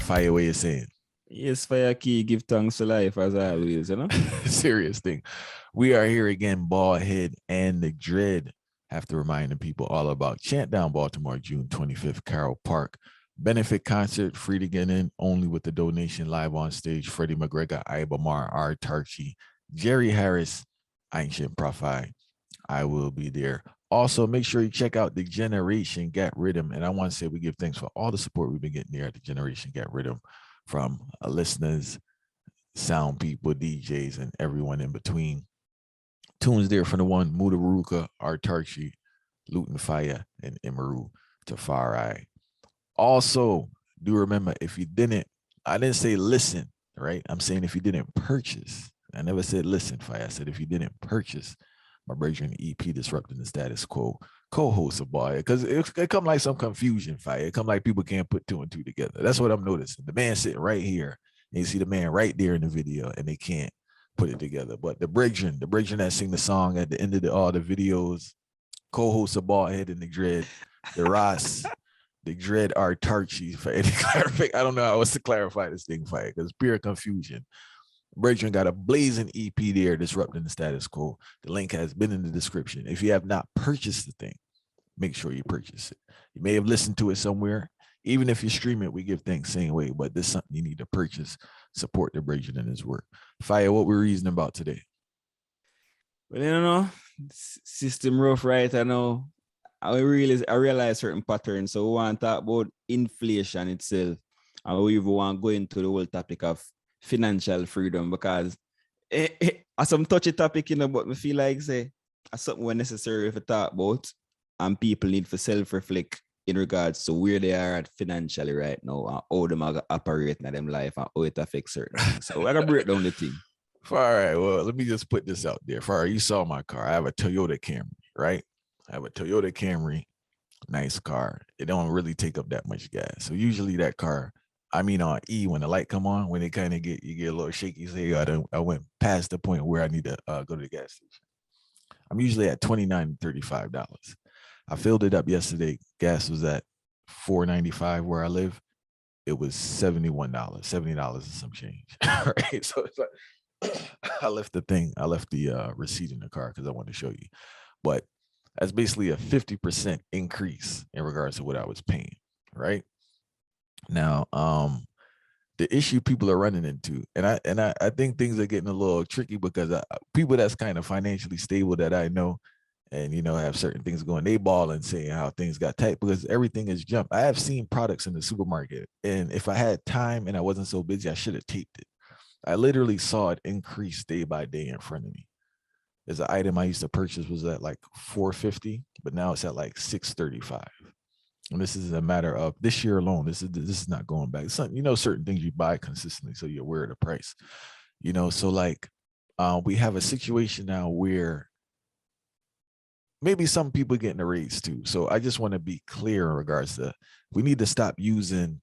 Fire, what you saying? Yes, fire key, give thanks to life as always, you know? Serious thing. We are here again, Baldhead and the Dread. Have to remind the people all about Chant Down Baltimore, June 25th, Carroll Park. Benefit concert, free to get in, only with the donation. Live on stage, Freddie McGregor, Ibamar, Autarchii, Jerry Harris, Ancient Prophi. I will be there. Also, make sure you check out the Generation Get Riddim. And I want to say we give thanks for all the support we've been getting here at the Generation Get Riddim from listeners, sound people, DJs, and everyone in between. Tunes there from the one, Mudaruka, Autarchii, Luton Fire, and Imaru Tafari. Also, do remember, if you didn't, I didn't say listen, right? I'm saying if you didn't purchase. I never said listen, Fire. I said if you didn't purchase my brethren EP Disrupting the Status Quo co-host of Boy, because it come like some confusion, Fire. It come like people can't put two and two together. That's what I'm noticing. The man sitting right here, and you see the man right there in the video, and they can't put it together. But the brethren that sing the song at the end of all the videos, co-host of Baldhead and the Dread, the Ross, the Dread Autarchii. For any clarification, I don't know how else to clarify this thing, Fire, because pure confusion. Brethren got a blazing EP there, Disrupting the Status Quo. The link has been in the description. If you have not purchased the thing, make sure you purchase it. You may have listened to it somewhere. Even if you stream it, we give thanks same way, but this is something you need to purchase. Support the Brethren in his work. Fire, what we're reasoning about today? Well, you know, system rough, right? I know. I realize certain patterns. So we want to talk about inflation itself. And we even want to go into the whole topic of financial freedom, because as some touchy topic, you know, but we feel like say as something we're necessary to talk about, and people need to self-reflect in regards to where they are at financially right now and how them are operating in them life and how it affects certain things. So we're gonna break down the thing. All right, well, let me just put this out there. Far, you saw my car. I have a Toyota Camry, right? I have a Toyota Camry, nice car. It don't really take up that much gas. So usually that car, I mean on E, when the light come on, when it kind of you get a little shaky, you say, I went past the point where I need to go to the gas station. I'm usually at $29 to $35. I filled it up yesterday. Gas was at $4.95 where I live. It was $71, $70 and some change. Right. So it's like I left the receipt in the car because I wanted to show you. But that's basically a 50% increase in regards to what I was paying. Right. Now, the issue people are running into, and I think things are getting a little tricky because people that's kind of financially stable that I know, and you know, have certain things going, they ball and saying how things got tight because everything is jumped. I have seen products in the supermarket, and if I had time and I wasn't so busy, I should have taped it. I literally saw it increase day by day in front of me. There's an item I used to purchase was at like $4.50, but now it's at like $6.35. And this is a matter of this year alone. This is not going back. Something, you know, certain things you buy consistently, so you're aware of the price. You know, so like we have a situation now where maybe some people getting a raise too. So I just want to be clear in regards to we need to stop using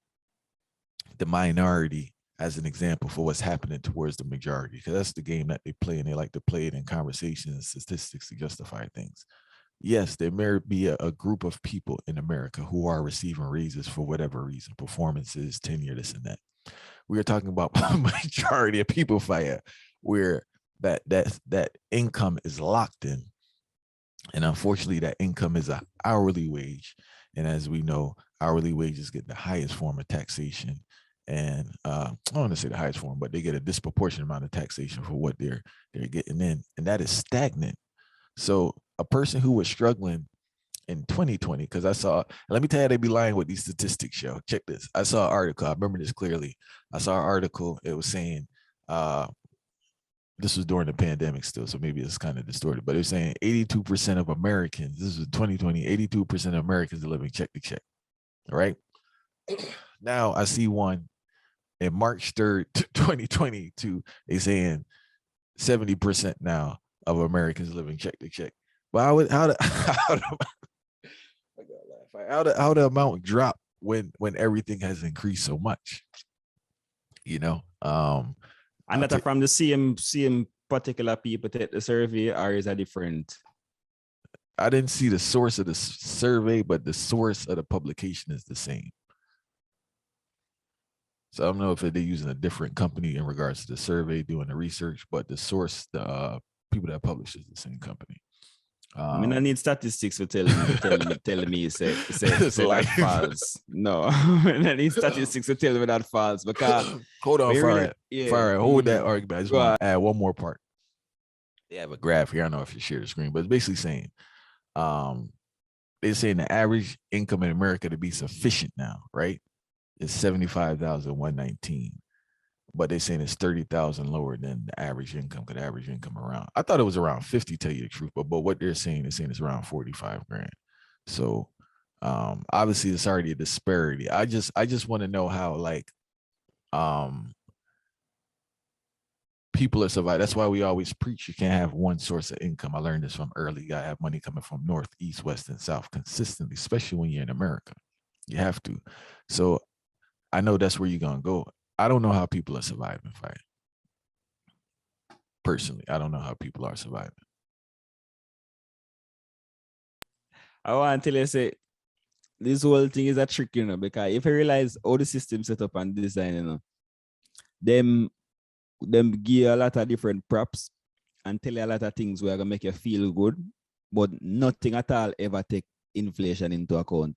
the minority as an example for what's happening towards the majority, because that's the game that they play, and they like to play it in conversations and statistics to justify things. Yes, there may be a group of people in America who are receiving raises for whatever reason, performances, tenure, this and that. We are talking about majority of people, Fire, where that income is locked in. And unfortunately, that income is an hourly wage. And as we know, hourly wages get the highest form of taxation. And I don't want to say the highest form, but they get a disproportionate amount of taxation for what they're getting in. And that is stagnant. So a person who was struggling in 2020, because I saw, let me tell you, they be lying with these statistics, yo. Check this. I saw an article. I remember this clearly. I saw an article. It was saying, this was during the pandemic still, so maybe it's kind of distorted, but it was saying 82% of Americans, this was 2020, 82% of Americans are living check to check. All right. Now I see one in March 3rd, 2022, they saying 70% now of Americans living check to check. But how the amount drop when everything has increased so much? You know, and that from the same particular people take the survey, or is that different? I didn't see the source of the survey, but the source of the publication is the same. So I don't know if they're using a different company in regards to the survey, doing the research, but the source, the people that publish is the same company. I mean, I need statistics for telling me say It's that like false. No, I need statistics to tell me that false because hold on, really, yeah, fire, hold that argument. I just Go want on. to add one more part. They have a graph here. I don't know if you share the screen, but it's basically saying they're saying the average income in America to be sufficient now, right? Is 75,119. But they're saying it's 30,000 lower than the average income. Because the average income around, I thought it was around 50, tell you the truth, but what they're saying it's around 45 grand. So obviously it's already a disparity. I just want to know how like people are surviving. That's why we always preach you can't have one source of income. I learned this from early. You gotta have money coming from north, east, west, and south consistently, especially when you're in America. You have to. So I know that's where you're gonna go. I don't know how people are surviving, fight. Personally, I don't know how people are surviving. I want to tell you, say, this whole thing is a trick, because if you realize all the system set up and design, them give you a lot of different props and tell you a lot of things where are gonna make you feel good, but nothing at all ever take inflation into account,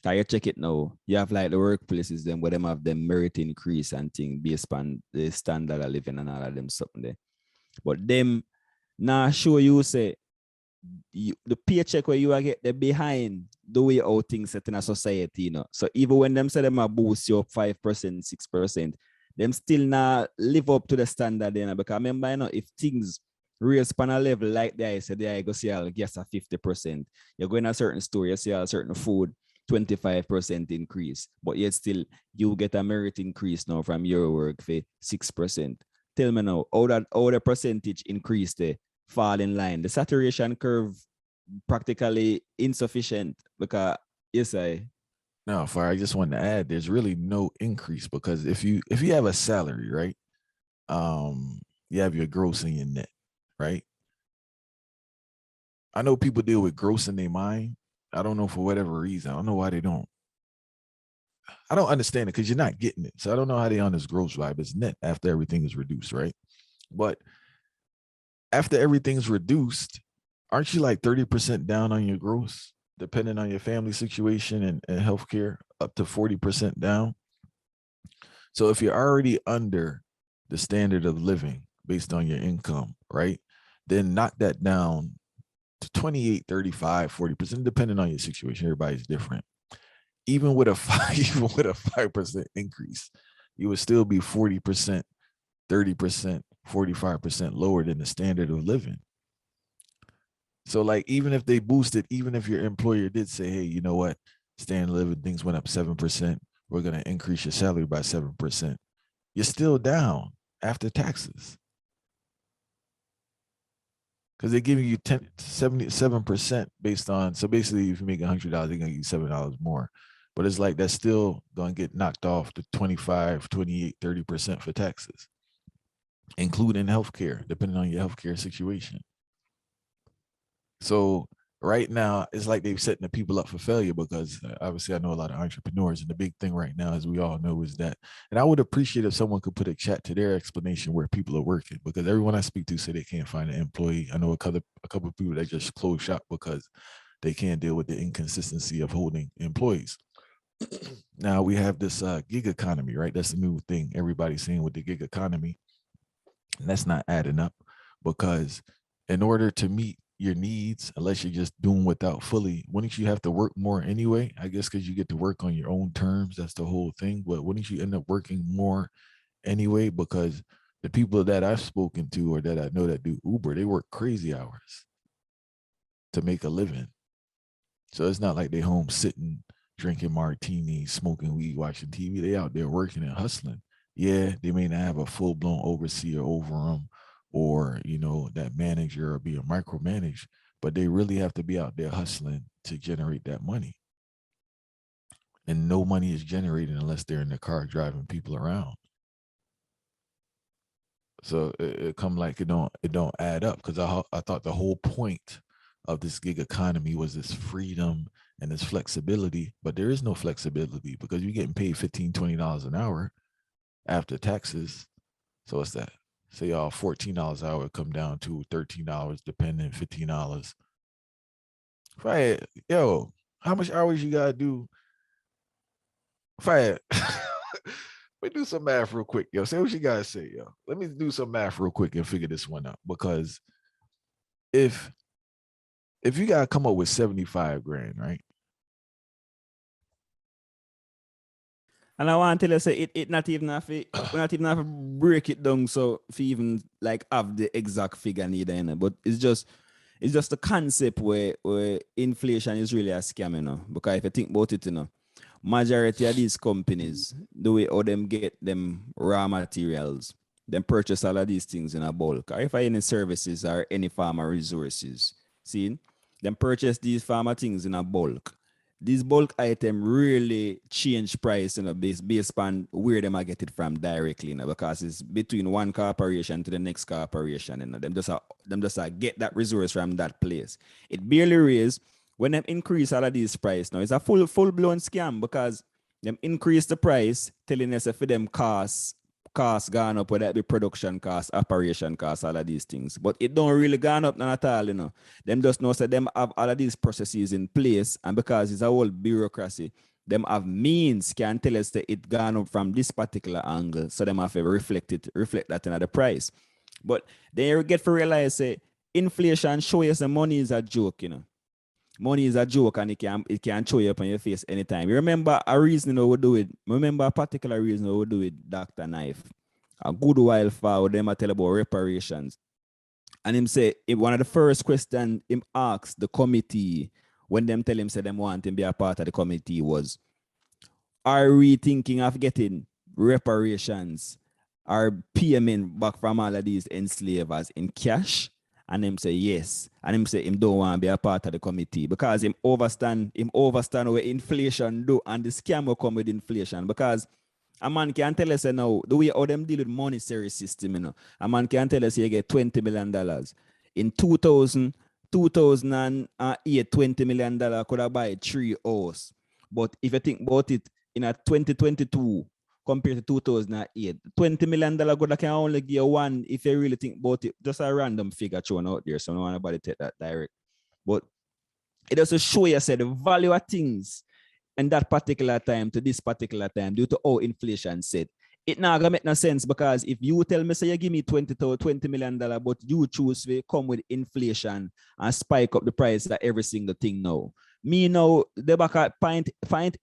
Can you check it now? You have like the workplaces, them where them have them merit increase and thing based on the standard of living and all of them something there. But them now show you say the paycheck where you are get the behind the way how things set in a society, So even when them say them a boost you up 5%, 6%, them still not live up to the standard, because remember, if things raise upon a level like that, I said, I go see I'll guess a 50%. You're going to a certain store, you see a certain food, 25% increase, but yet still you get a merit increase now from your work for 6%. Tell me now, how the percentage increase there fall in line? The saturation curve practically insufficient because yes, No, Fire, I just wanted to add there's really no increase because if you have a salary, right? You have your gross and your net, right? I know people deal with gross in their mind. I don't know for whatever reason. I don't know why they don't. I don't understand it because you're not getting it. So I don't know how they on this gross vibe. It's net after everything is reduced, right? But after everything's reduced, aren't you like 30% down on your gross, depending on your family situation and healthcare, up to 40% down? So if you're already under the standard of living based on your income, right? Then knock that down to 28, 35, 40%, depending on your situation. Everybody's different. Even with a 5% increase, you would still be 40%, 30%, 45% lower than the standard of living. So like even if they boosted, even if your employer did say, hey, you know what, standard of living things went up 7%, we're going to increase your salary by 7%, you're still down after taxes. Because they're giving you 77% based on, so basically if you make $100, they're going to give you $7 more. But it's like that's still going to get knocked off to 25, 28, 30% for taxes, including healthcare, depending on your healthcare situation. So right now, it's like they're setting the people up for failure because obviously I know a lot of entrepreneurs, and the big thing right now, as we all know, is that, and I would appreciate if someone could put a chat to their explanation where people are working, because everyone I speak to say they can't find an employee. I know a couple of people that just close shop because they can't deal with the inconsistency of holding employees. Now we have this gig economy, right? That's the new thing everybody's saying with the gig economy. And that's not adding up because in order to meet your needs, unless you're just doing without fully, wouldn't you have to work more anyway? I guess because you get to work on your own terms. That's the whole thing. But wouldn't you end up working more anyway? Because the people that I've spoken to or that I know that do Uber, they work crazy hours to make a living. So it's not like they home sitting, drinking martinis, smoking weed, watching TV. They out there working and hustling. Yeah, they may not have a full-blown overseer over them or, that manager or be a micromanage, but they really have to be out there hustling to generate that money. And no money is generated unless they're in the car driving people around. So it come like it don't add up, because I thought the whole point of this gig economy was this freedom and this flexibility, but there is no flexibility because you're getting paid $15, $20 an hour. after taxes. So what's that? Say y'all $14 an hour come down to $13, depending, $15. Right. Yo, how much hours you gotta do? Right. Let me do some math real quick, yo. Say what you guys say, yo. Let me do some math real quick and figure this one out. Because if you gotta come up with 75 grand, right? And I want to tell you, say it not even have to, we not even have to break it down so if you even like have the exact figure neither, you know. But it's just the concept where inflation is really a scam, you know. Because if you think about it, you know, majority of these companies, the way how them get them raw materials, them purchase all of these things in a bulk. Or if any services or any farmer resources, see, them purchase these farmer things in a bulk. These bulk item really change price, you know, based on where them are get it from directly, you know, because it's between one corporation to the next corporation, you know, them just get that resource from that place. It barely raise when them increase all of these price. Now it's a full blown scam because them increase the price, telling us if them costs gone up, whether it be production costs, operation costs, all of these things. But it don't really gone up none at all, you know. Them just know that them have all of these processes in place, and because it's a whole bureaucracy, them have means can tell us that it gone up from this particular angle, so them have to reflect that in the price. But they get to realize that inflation show us the money is a joke, you know. Money is a joke and it can show you up on your face anytime. You remember a reason we do it. Remember a particular reason we do it, Dr. Knife. A good while forward, them I tell about reparations. And him say, if one of the first questions him asked the committee when them tell him say them want him be a part of the committee was, are we thinking of getting reparations or payment back from all of these enslavers in cash? And him say yes. And him say him don't want to be a part of the committee because him overstand what inflation do and the scam will come with inflation. Because a man can tell us now the way how them deal with monetary system, you know. A man can tell us you get $20 million. In 2008, $20 million could have buy 3 hours. But if you think about it, in a 2022 compared to 2008, $20 million good can only give one if you really think about it. Just a random figure thrown out there, so no one nobody take that direct. But it doesn't show you say the value of things in that particular time to this particular time due to how inflation set. It not gonna make no sense because if you tell me say you give me $20 million, but you choose to come with inflation and spike up the price of every single thing now. Me now, the back at point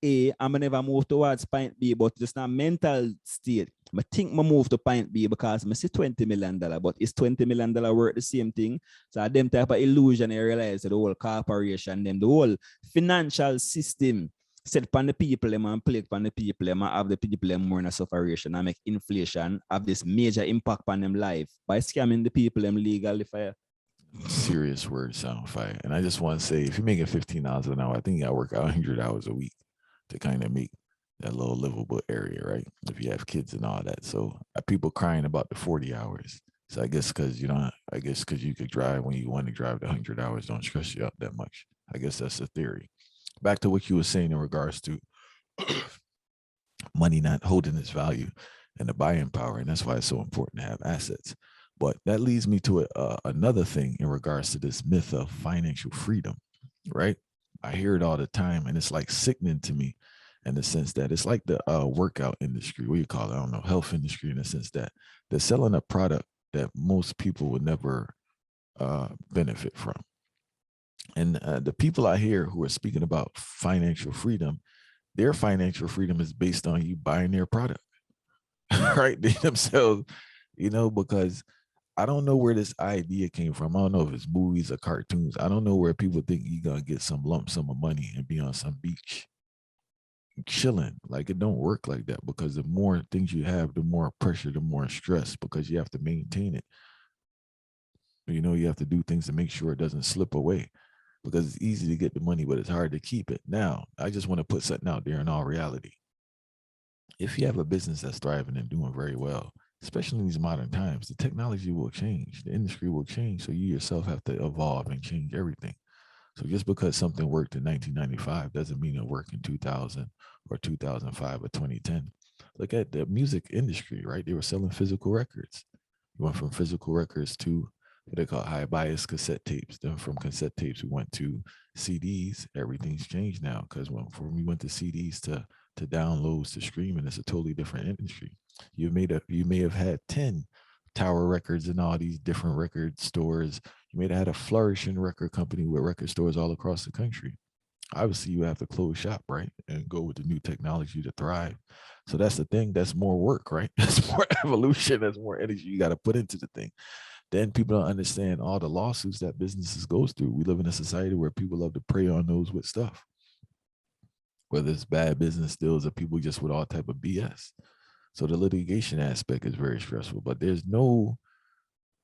A, I'm never move towards point B, but just a mental state. I think I move to point B because I see $20 million, but is $20 million worth the same thing? So them type of illusion, I realize the whole corporation, them, the whole financial system set upon the people them and play upon the people them and have the people them more in a sufferation and make inflation have this major impact on them life by scamming the people them legally fire. Serious word sound fire. And I just want to say, if you're making $15 an hour, I think you got to work out 100 hours a week to kind of make that little livable area, right? If you have kids and all that. So people crying about the 40 hours. So I guess because you could drive when you want to drive the 100 hours, don't stress you out that much. I guess that's the theory. Back to what you were saying in regards to money not holding its value and the buying power. And that's why it's so important to have assets. But that leads me to another thing in regards to this myth of financial freedom, right? I hear it all the time, and it's like sickening to me in the sense that it's like the workout industry, what you call it, I don't know, health industry, in the sense that they're selling a product that most people would never benefit from. And the people I hear who are speaking about financial freedom, their financial freedom is based on you buying their product, right? They themselves, because I don't know where this idea came from. I don't know if it's movies or cartoons. I don't know where people think you're going to get some lump sum of money and be on some beach chilling. Like, it don't work like that, because the more things you have, the more pressure, the more stress, because you have to maintain it. You have to do things to make sure it doesn't slip away, because it's easy to get the money, but it's hard to keep it. Now, I just want to put something out there in all reality. If you have a business that's thriving and doing very well, especially in these modern times, the technology will change, the industry will change. So you yourself have to evolve and change everything. So just because something worked in 1995 doesn't mean it worked in 2000 or 2005 or 2010. Look at the music industry, right? They were selling physical records. We went from physical records to what they call high bias cassette tapes. Then from cassette tapes, we went to CDs. Everything's changed now because when we went to CDs to downloads to streaming, it's a totally different industry. You may have had 10 Tower Records and all these different record stores. You may have had a flourishing record company with record stores all across the country. Obviously, you have to close shop, right, and go with the new technology to thrive. So that's the thing. That's more work, right? That's more evolution. That's more energy you got to put into the thing. Then people don't understand all the lawsuits that businesses goes through. We live in a society where people love to prey on those with stuff, whether it's bad business deals or people just with all type of BS. So the litigation aspect is very stressful. But there's no,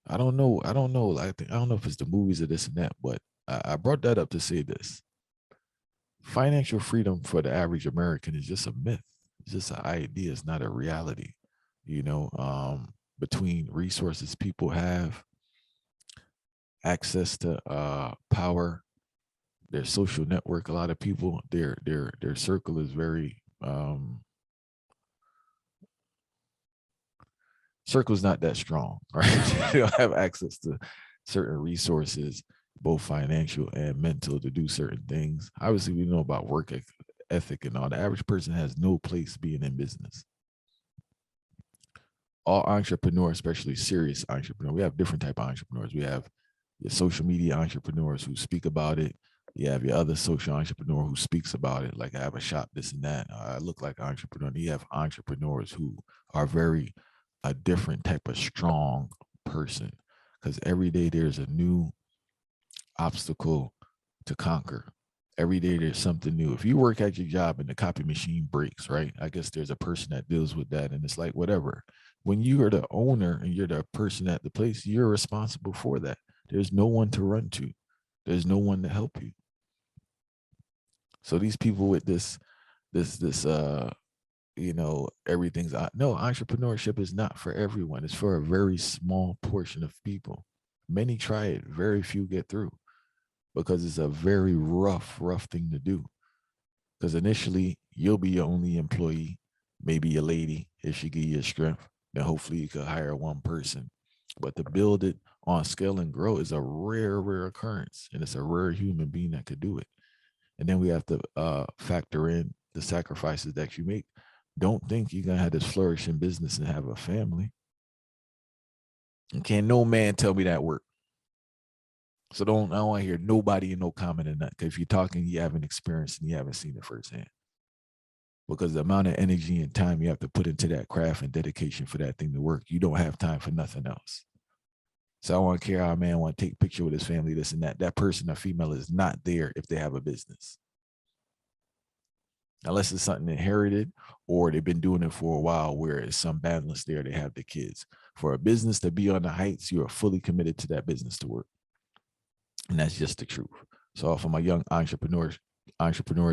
I don't know. I don't know. I don't know if it's the movies or this and that, but I brought that up to say this. Financial freedom for the average American is just a myth. It's just an idea. It's not a reality. You know, between resources people have, access to power, their social network. A lot of people, their circle is very circle's not that strong, right? They don't have access to certain resources, both financial and mental, to do certain things. Obviously, we know about work ethic and all. The average person has no place being in business. All entrepreneurs, especially serious entrepreneurs, we have different type of entrepreneurs. We have your social media entrepreneurs who speak about it. You have your other social entrepreneur who speaks about it, like I have a shop, this and that. I look like an entrepreneur. You have entrepreneurs who are very a different type of strong person, because every day there's a new obstacle to conquer. Every day there's something new. If you work at your job and the copy machine breaks, right? I guess there's a person that deals with that, and it's like whatever. When you are the owner and you're the person at the place, you're responsible for that. There's no one to run to. There's no one to help you. So these people with this everything's no, entrepreneurship is not for everyone. It's for a very small portion of people. Many try it, very few get through, because it's a very rough thing to do. Because initially you'll be your only employee, maybe a lady, if she give you strength, then hopefully you could hire one person. But to build it on scale and grow is a rare occurrence, and it's a rare human being that could do it. And then we have to factor in the sacrifices that you make. Don't think you're gonna have this flourishing business and have a family. And can't no man tell me that work. So I don't want to hear nobody and no comment in that. Because if you're talking, you haven't experienced and you haven't seen it firsthand. Because the amount of energy and time you have to put into that craft and dedication for that thing to work, you don't have time for nothing else. So I don't care how a man want to take a picture with his family, this and that. That person, a female, is not there if they have a business. Unless it's something inherited or they've been doing it for a while where it's some balance there, they have the kids. For a business to be on the heights, you are fully committed to that business to work. And that's just the truth. So for my young entrepreneurs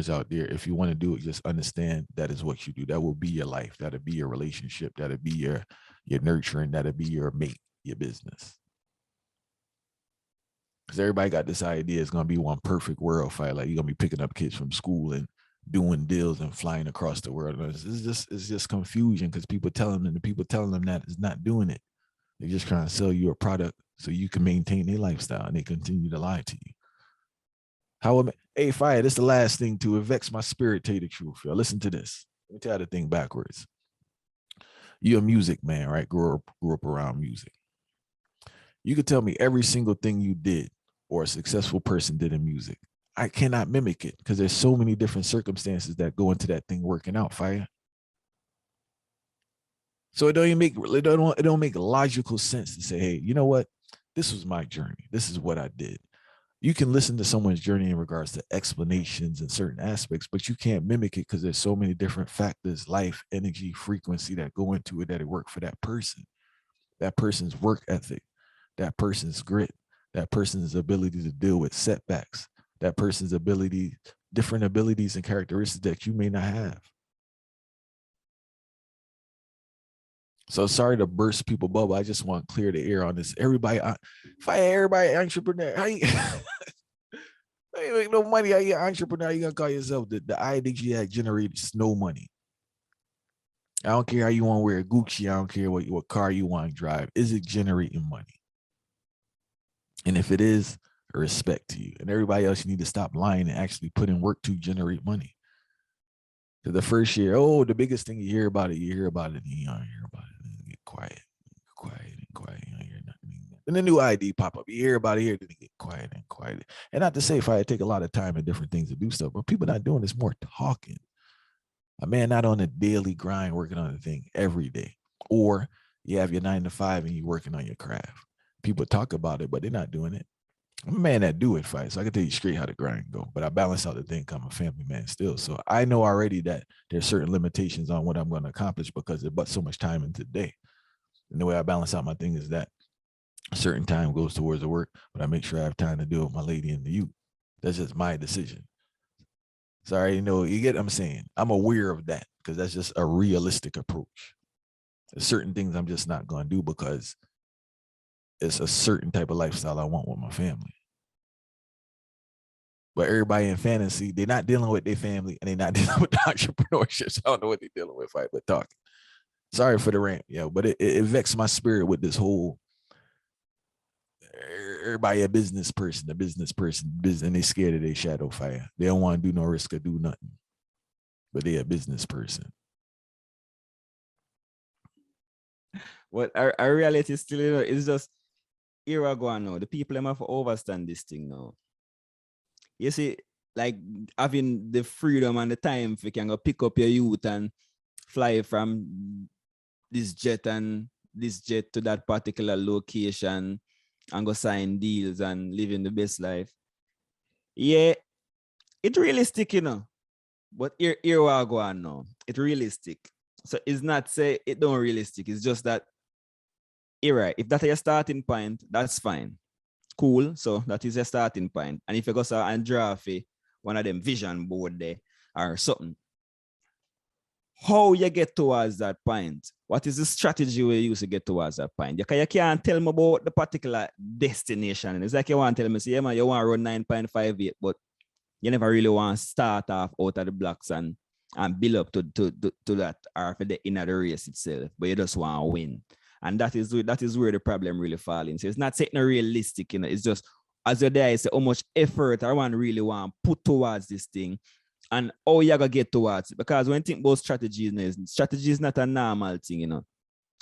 out there, if you want to do it, just understand that is what you do. That will be your life. That'll be your relationship. That'll be your nurturing. That'll be your mate, your business. Because everybody got this idea it's going to be one perfect world fight. Like you're going to be picking up kids from school and doing deals and flying across the world. It's just confusion because people telling them, the people telling them that is not doing it. They're just trying to sell you a product so you can maintain their lifestyle, and they continue to lie to you. Hey, Fire, this is the last thing to vex my spirit, tell you the truth. Y'all. Listen to this. Let me tell you the thing backwards. You're a music man, right? Grew up around music. You could tell me every single thing you did or a successful person did in music. I cannot mimic it because there's so many different circumstances that go into that thing working out, Fire. So it don't make logical sense to say, hey, you know what? This was my journey. This is what I did. You can listen to someone's journey in regards to explanations and certain aspects, but you can't mimic it because there's so many different factors, life, energy, frequency that go into it that it work for that person. That person's work ethic, that person's grit, that person's ability to deal with setbacks, that person's different abilities and characteristics that you may not have. So sorry to burst people bubble. I just want to clear the air on this. Everybody entrepreneur. How you, how you make no money? How you an entrepreneur? You gonna call yourself the IDG that generates no money? I don't care how you want to wear Gucci. I don't care what car you want to drive. Is it generating money? And if it is, respect to you. And everybody else, you need to stop lying and actually put in work to generate money. So the first year, the biggest thing you hear about it, and you don't hear about it. And you get quiet. You don't hear nothing. And the new ID pop up. You hear about it here, then you get quiet and quiet. And not to say if I take a lot of time and different things to do stuff, but people not doing this, more talking. A man not on a daily grind working on a thing every day. Or you have your 9 to 5 and you're working on your craft. People talk about it, but they're not doing it. I'm a man that do it fight, so I can tell you straight how the grind go. But I balance out the thing. I'm a family man still, so I know already that there's certain limitations on what I'm going to accomplish because there's but so much time in today. And the way I balance out my thing is that a certain time goes towards the work, but I make sure I have time to deal with my lady and the youth. That's just my decision. Sorry, you get what I'm saying. I'm aware of that because that's just a realistic approach. There's certain things I'm just not going to do because it's a certain type of lifestyle I want with my family. But everybody in fantasy, they're not dealing with their family and they're not dealing with the entrepreneurship. So I don't know what they're dealing with, right? But talking. Sorry for the rant, but it vexed my spirit with this whole everybody a business person, and they scared of their shadow fire. They don't want to do no risk or do nothing. But they a business person. What our reality still, it's just era going now. The people have to overstand this thing now. You see, like having the freedom and the time if you can go pick up your youth and fly from this jet to that particular location and go sign deals and living the best life. Yeah, it's realistic, But here we are going now. It's realistic. So it's not say it don't realistic. It's just that right. If that's your starting point, that's fine. Cool. So that is your starting point. And if you go and draft one of them vision board there or something, how you get towards that point? What is the strategy we use to get towards that point? You can't tell me about the particular destination. It's like you want to tell me, say, yeah, man, you want to run 9.58, but you never really want to start off out of the blocks and build up to that or for the inner the race itself, but you just want to win. And that is where the problem really falls in. So it's not saying realistic, it's just as you're there, it's how much effort I really want to put towards this thing and how you gotta get towards it. Because when you think about strategy is not a normal thing,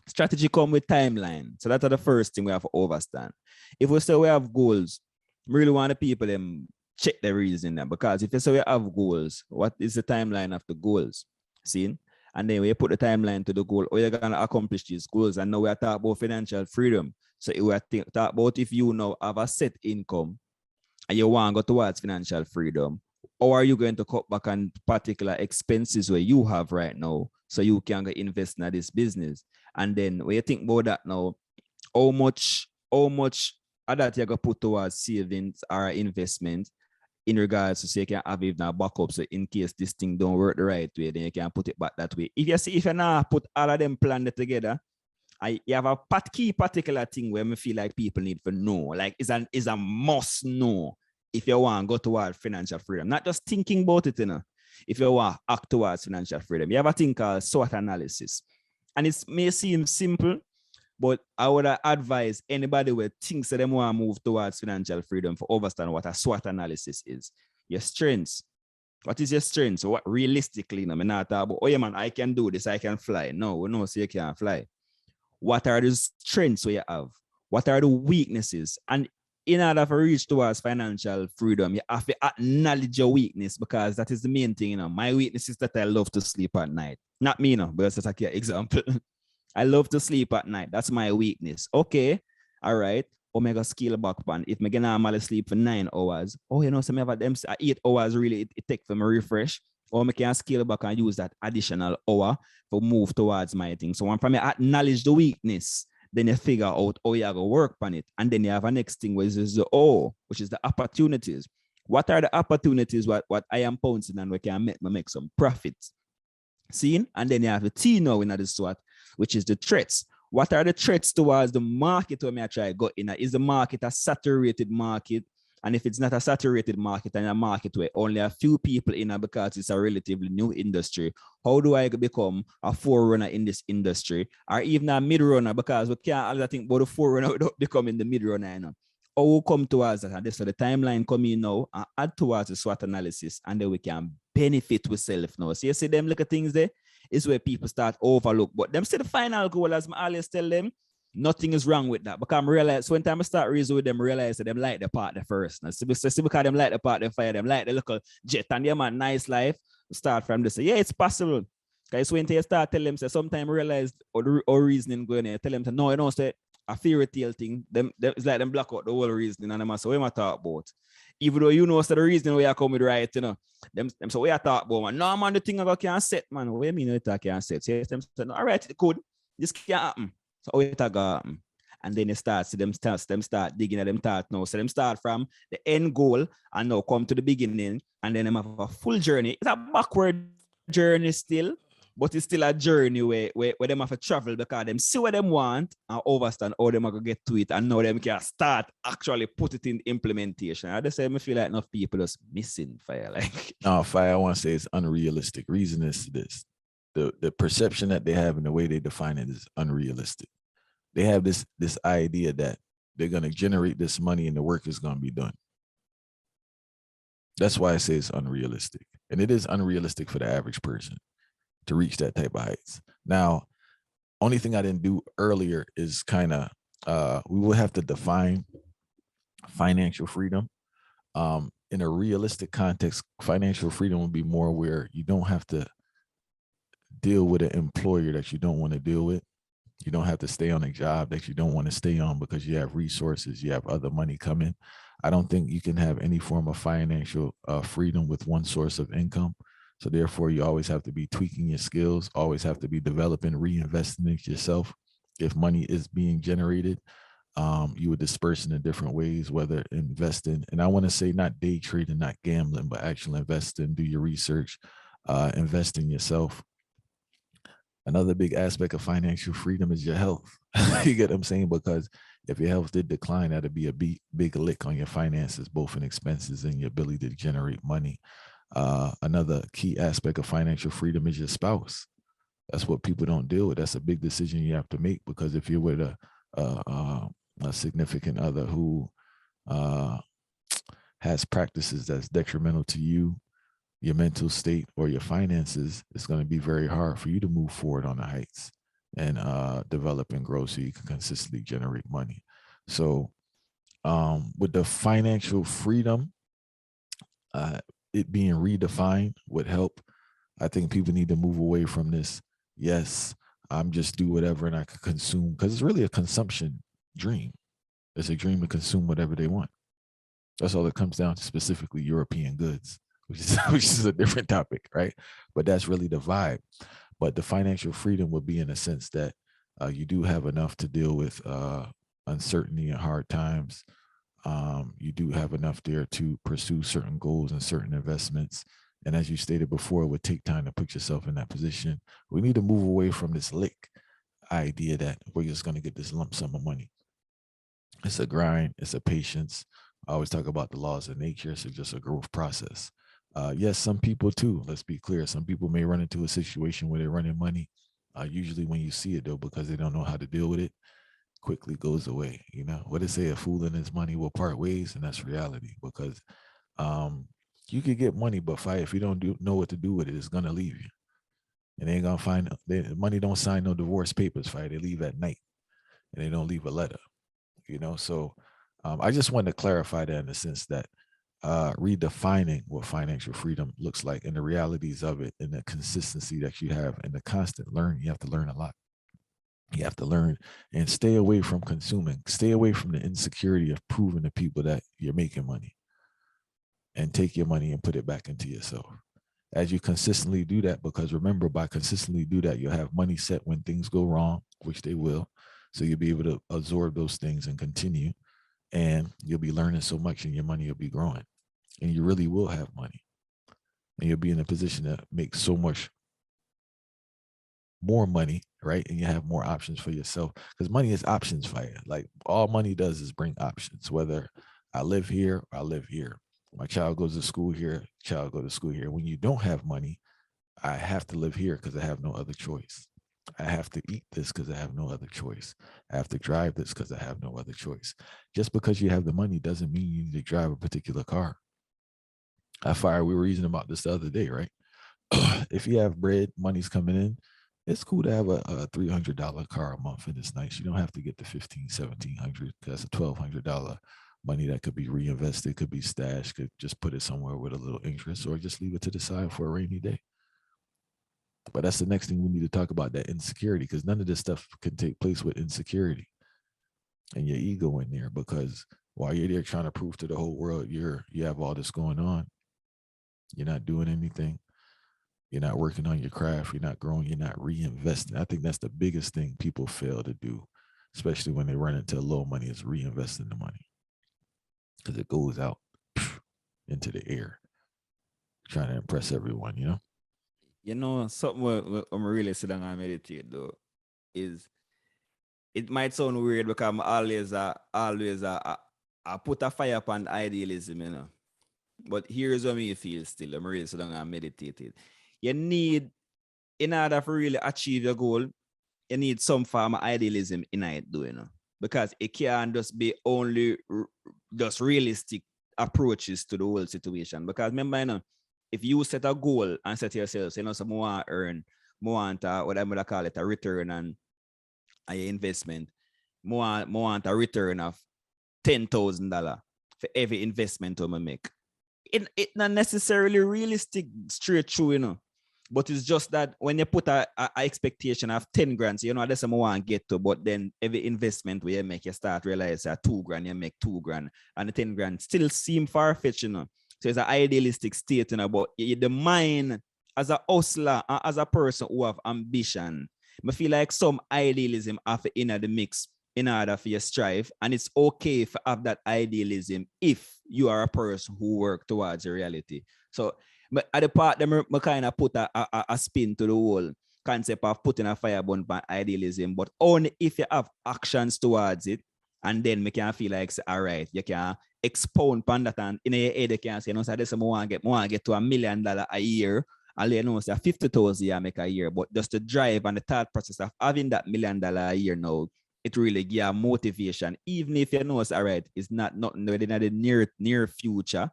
Strategy come with timeline. So that's the first thing we have to understand. If we say we have goals, we really want the people them check the reason there. Because if you say we have goals, what is the timeline of the goals? See? And then we put the timeline to the goal, or you're going to accomplish these goals. And now we are talking about financial freedom. So we are talking about if you now have a set income and you want to go towards financial freedom, or are you going to cut back on particular expenses where you have right now so you can go invest in this business? And then when you think about that now, how much of that you're going to put towards savings or investment in regards to say you can have even a backup, so in case this thing don't work the right way, then you can put it back that way. If you not put all of them planned together, you have a key particular thing where I feel like people need to know, like is a must know if you want to go towards financial freedom. Not just thinking about it, if you want to act towards financial freedom. You have a thing called SWOT analysis. And it may seem simple, but I would advise anybody who thinks that they want to move towards financial freedom for understand what a SWOT analysis is. Your strengths. What is your strengths? So what realistically, I'm not talking about, oh yeah, man, I can do this, I can fly. No, we know so you can't fly. What are the strengths you have? What are the weaknesses? And in order to reach towards financial freedom, you have to acknowledge your weakness, because that is the main thing. My weakness is that I love to sleep at night. Not me, because that's like an example. I love to sleep at night. That's my weakness. Okay. All right. Omega scale back pan. If I can normally sleep for 9 hours, some of them 8 hours really it take for me refresh. Or I can scale back and use that additional hour to move towards my thing. So when I acknowledge the weakness, then you figure out how you have to work on it. And then you have a next thing, which is the O, which is the opportunities. What are the opportunities what I am pouncing and we can make some profits? See? And then you have the T now in this SWOT, which is the threats. What are the threats towards the market when I try to go in? Is the market a saturated market? And if it's not a saturated market and a market where only a few people in it because it's a relatively new industry, how do I become a forerunner in this industry or even a mid-runner? Because we can't all think about the forerunner without becoming the mid-runner, you know. Or we'll come towards that. And so the timeline coming now and add towards the SWOT analysis, and then we can benefit ourselves now. So you see them little things there is where people start overlook. But them see the final goal, as I always tell them, nothing is wrong with that. Because I realize when time I start reason with them, realize that them like the partner first. Now, so because them like the partner fire, them like the local jet and them a nice life. Start from this. Yeah, it's possible. Because when they start telling them, say, sometimes realize or reasoning going there, tell them, no, you know, say a fairy tale thing. Them it's like them block out the whole reasoning and them say, what am I talk about? Even though you know, so the reason why I come with right, you know, them so we are talk about, man. No, man, the thing I can't set, man. What do you mean you can't set? So them say, no, all right, it could. This can't happen. So how it go happen? And then it starts, so them start digging at them thought now. So them start from the end goal and now come to the beginning, and then them have a full journey. It's a backward journey still, but it's still a journey where them have to travel because them see what them want and understand how them are going to get to it, and now them can start actually put it in implementation. I just say I feel like enough people is missing fire. Like No, fire, I want to say it's unrealistic. Reason is this. The perception that they have and the way they define it is unrealistic. They have this idea that they're going to generate this money and the work is going to be done. That's why I say it's unrealistic. And it is unrealistic for the average person to reach that type of heights. Now, only thing I didn't do earlier is kind of, we will have to define financial freedom. In a realistic context, financial freedom would be more where you don't have to deal with an employer that you don't want to deal with. You don't have to stay on a job that you don't want to stay on because you have resources, you have other money coming. I don't think you can have any form of financial freedom with one source of income. So therefore, you always have to be tweaking your skills, always have to be developing, reinvesting in yourself. If money is being generated, you would disperse in different ways, whether investing, and I want to say not day trading, not gambling, but actually investing, do your research, invest in yourself. Another big aspect of financial freedom is your health. You get what I'm saying? Because if your health did decline, that'd be a big lick on your finances, both in expenses and your ability to generate money. Another key aspect of financial freedom is your spouse. That's what people don't deal with. That's a big decision you have to make, because if you're with a significant other who has practices that's detrimental to you, your mental state, or your finances, it's going to be very hard for you to move forward on the heights and develop and grow so you can consistently generate money. So with the financial freedom, it being redefined would help. I think people need to move away from this. Yes, I'm just do whatever and I can consume, because it's really a consumption dream. It's a dream to consume whatever they want. That's all it comes down to, specifically European goods, which is a different topic, right? But that's really the vibe. But the financial freedom would be in a sense that you do have enough to deal with uncertainty and hard times. You do have enough there to pursue certain goals and certain investments. And as you stated before, it would take time to put yourself in that position. We need to move away from this lick idea that we're just going to get this lump sum of money. It's a grind. It's a patience. I always talk about the laws of nature. It's just a growth process. Yes, some people too, let's be clear. Some people may run into a situation where they're running money. Usually when you see it though, because they don't know how to deal with it, quickly goes away. You know what they say, a fool and his money will part ways, and that's reality. Because you could get money, but if you don't know what to do with it, it's gonna leave you. And they ain't gonna find money. Don't sign no divorce papers. They leave at night, and they don't leave a letter. So I just wanted to clarify that in the sense that redefining what financial freedom looks like and the realities of it, and the consistency that you have, and the constant learning. You have to learn a lot. You have to learn and stay away from consuming. Stay away from the insecurity of proving to people that you're making money, and take your money and put it back into yourself. As you consistently do that, because remember, by consistently do that, you'll have money set when things go wrong, which they will. So you'll be able to absorb those things and continue, and you'll be learning so much, and your money will be growing, and you really will have money, and you'll be in a position to make so much more money, right? And you have more options for yourself, because money is options fire. Like all money does is bring options, whether I live here, I live here. My child goes to school here, child go to school here. When you don't have money, I have to live here because I have no other choice. I have to eat this because I have no other choice. I have to drive this because I have no other choice. Just because you have the money doesn't mean you need to drive a particular car. We were reasoning about this the other day, right? If you have bread, money's coming in, it's cool to have a $300 car a month, and it's nice. You don't have to get the 15, 1700. That's a $1,200 money that could be reinvested, could be stashed, could just put it somewhere with a little interest, or just leave it to the side for a rainy day. But that's the next thing we need to talk about, that insecurity, because none of this stuff can take place with insecurity and your ego in there. Because while you're there trying to prove to the whole world you have all this going on, you're not doing anything. You're not working on your craft. You're not growing. You're not reinvesting. I think that's the biggest thing people fail to do, especially when they run into low money, is reinvesting the money, because it goes out into the air, trying to impress everyone, you know? Something what I'm really sitting and meditate though is, it might sound weird because I'm always I put a fire upon idealism. But here's what me feel still. I'm really sitting and meditate. You need, in order for really achieve your goal, you need some form of idealism in it, because it can't just be only just realistic approaches to the whole situation. Because remember, if you set a goal and set yourself, so more want to earn, more want what I'm gonna call it, a return on your investment, more want a return of $10,000 for every investment I'm make. It not necessarily realistic straight through, but it's just that when you put a expectation of 10 grand, so that's what I want to get to, but then every investment where you make, you start realize that 2 grand, you make 2 grand, and the 10 grand still seem far-fetched, So it's an idealistic state, but the mind as a hustler, as a person who have ambition, I feel like some idealism have in the mix in order for you strive, and it's okay to have that idealism if you are a person who work towards a reality. So but at the part, I kind of put a spin to the whole concept of putting a fire burn by idealism, but only if you have actions towards it, and then we can feel like, all right, you can expound upon that, and in your head you can say, so this I want to get to $1 million a year, and you say 50,000 I make a year, but just the drive and the thought process of having that $1 million a year now, it really gives motivation, even if you know it's all right, it's not nothing within the near future,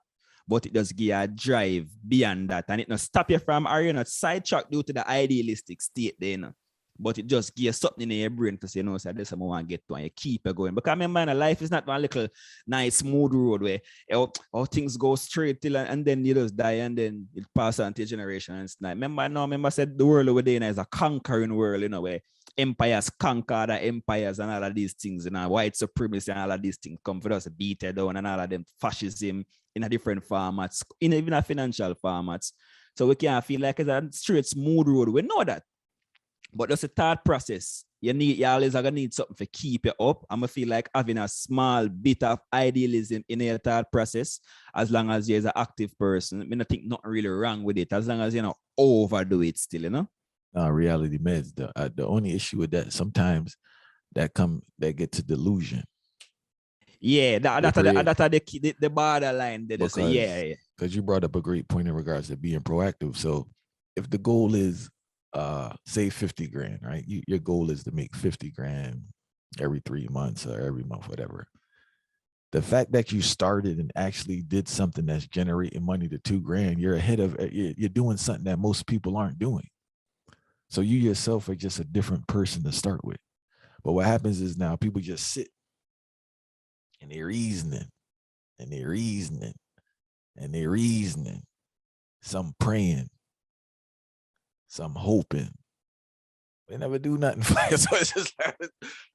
but it does give a drive beyond that, and it not stop you from, or you not sidetrack due to the idealistic state then, but it just gives something in your brain to say, so this is what I want to get to, and you keep it going. Because remember, life is not one little nice smooth road where things go straight till and then you just die, and then it passes on to generation and it's not. Remember I said the world over there is a conquering world, where empires conquer other empires and all of these things, white supremacy and all of these things come for us, beat it down, and all of them fascism in a different formats, in even a financial formats. So we can't feel like it's a straight smooth road. We know that. But that's a thought process. You always are gonna need something to keep it up. I'm gonna feel like having a small bit of idealism in your thought process, as long as you're an active person. I think nothing really wrong with it, as long as you don't overdo it still, Reality meds. The only issue with that, sometimes that get to delusion. Yeah, that's the borderline. Because you brought up a great point in regards to being proactive. So if the goal is say 50 grand, right? Your goal is to make 50 grand every 3 months or every month, whatever. The fact that you started and actually did something that's generating money to 2 grand, you're ahead of, you're doing something that most people aren't doing. So you yourself are just a different person to start with. But what happens is now people just sit and they're reasoning and they're reasoning and they're reasoning. Some praying, some hoping. They never do nothing for you. So it's just like,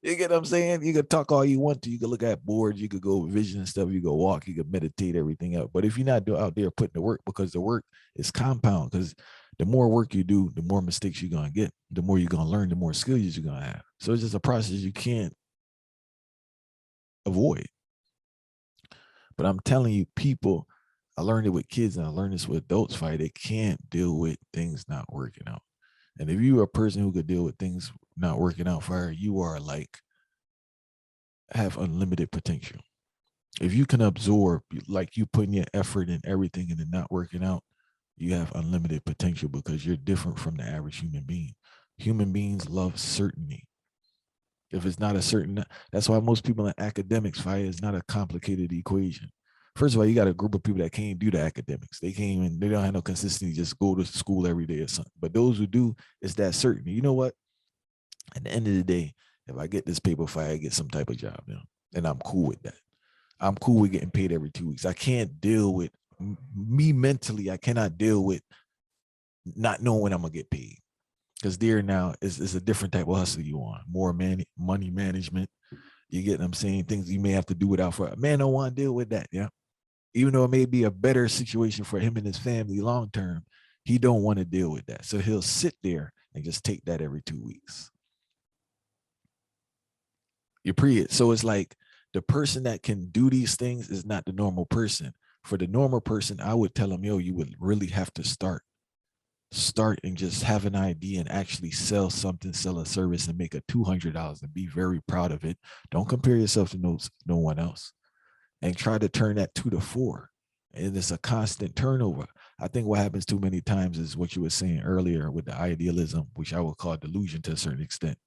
you get what I'm saying? You could talk all you want to. You could look at boards. You could go vision and stuff. You could walk. You could meditate, everything else. But if you're not out there putting the work, because the work is compound, because the more work you do, the more mistakes you're going to get. The more you're going to learn, the more skills you're going to have. So it's just a process you can't avoid. But I'm telling you, people, I learned it with kids and I learned this with adults, they can't deal with things not working out. And if you're a person who could deal with things not working out, you are like, have unlimited potential. If you can absorb, like you putting your effort in everything and it not working out, you have unlimited potential because you're different from the average human being. Human beings love certainty. If it's not a certain, that's why most people in academics, fire is not a complicated equation. First of all, you got a group of people that can't do the academics. They can't even, they don't have no consistency, just go to school every day or something. But those who do, it's that certainty. You know what? At the end of the day, if I get this paper fire, I get some type of job now. And I'm cool with that. I'm cool with getting paid every 2 weeks. I can't deal with me mentally. I cannot deal with not knowing when I'm gonna get paid. Because there now is a different type of hustle you want. More money management. You get what I'm saying? Things you may have to do without for a man don't want to deal with that. Yeah. Even though it may be a better situation for him and his family long term, he don't want to deal with that. So he'll sit there and just take that every 2 weeks. You pre it. So it's like the person that can do these things is not the normal person. For the normal person, I would tell him, yo, you would really have to start and just have an idea and actually sell something, sell a service and make a $200 and be very proud of it. Don't compare yourself to no one else and try to turn that 2 to 4. And it's a constant turnover. I think what happens too many times is what you were saying earlier with the idealism, which I would call delusion to a certain extent.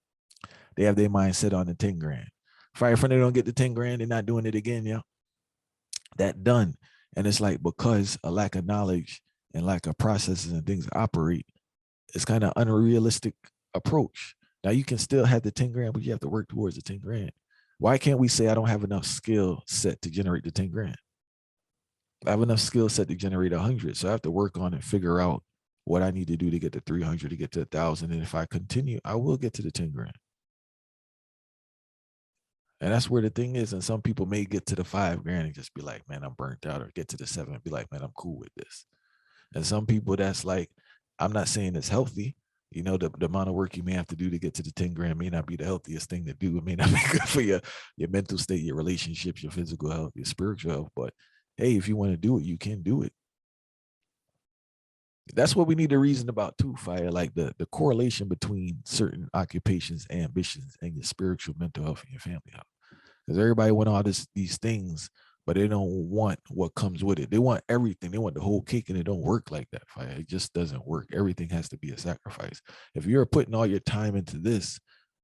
They have their mindset on the 10 grand. Fire friend, they don't get the 10 grand, they're not doing it again, yeah. That done. And it's like because a lack of knowledge and lack of processes and things operate, it's kind of unrealistic approach. Now you can still have the 10 grand, but you have to work towards the 10 grand. Why can't we say I don't have enough skill set to generate the 10 grand? I have enough skill set to generate 100. So I have to work on and figure out what I need to do to get to 300, to get to 1,000. And if I continue, I will get to the 10 grand. And that's where the thing is. And some people may get to the 5 grand and just be like, man, I'm burnt out, or get to the 7 and be like, man, I'm cool with this. And some people that's like, I'm not saying it's healthy. You know, the amount of work you may have to do to get to the 10 grand may not be the healthiest thing to do. It may not be good for your mental state, your relationships, your physical health, your spiritual health. But hey, if you want to do it, you can do it. That's what we need to reason about too, Fire. Like the correlation between certain occupations, ambitions, and your spiritual, mental health, and your family health. Because everybody want all these things, but they don't want what comes with it. They want everything. They want the whole cake, and it don't work like that, Fire. It just doesn't work. Everything has to be a sacrifice. If you're putting all your time into this,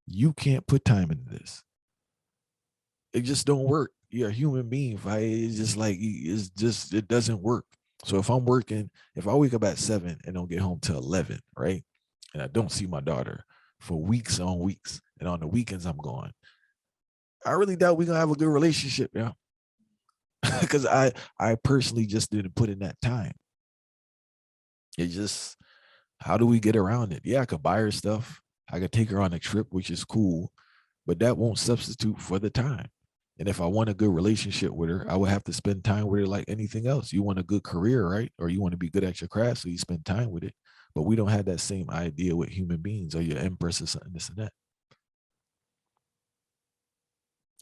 you can't put time into this. It just don't work. You're a human being, Fire. It's just like it doesn't work. So if I'm working, if I wake up at 7 and don't get home till 11, right? And I don't see my daughter for weeks on weeks, and on the weekends I'm gone, I really doubt we're gonna have a good relationship, yeah. Because I personally just didn't put in that time. It just, how do we get around it? Yeah, I could buy her stuff. I could take her on a trip, which is cool, but that won't substitute for the time. And if I want a good relationship with her, I would have to spend time with her like anything else. You want a good career, right? Or you want to be good at your craft, so you spend time with it. But we don't have that same idea with human beings, or your empress or something, this and that.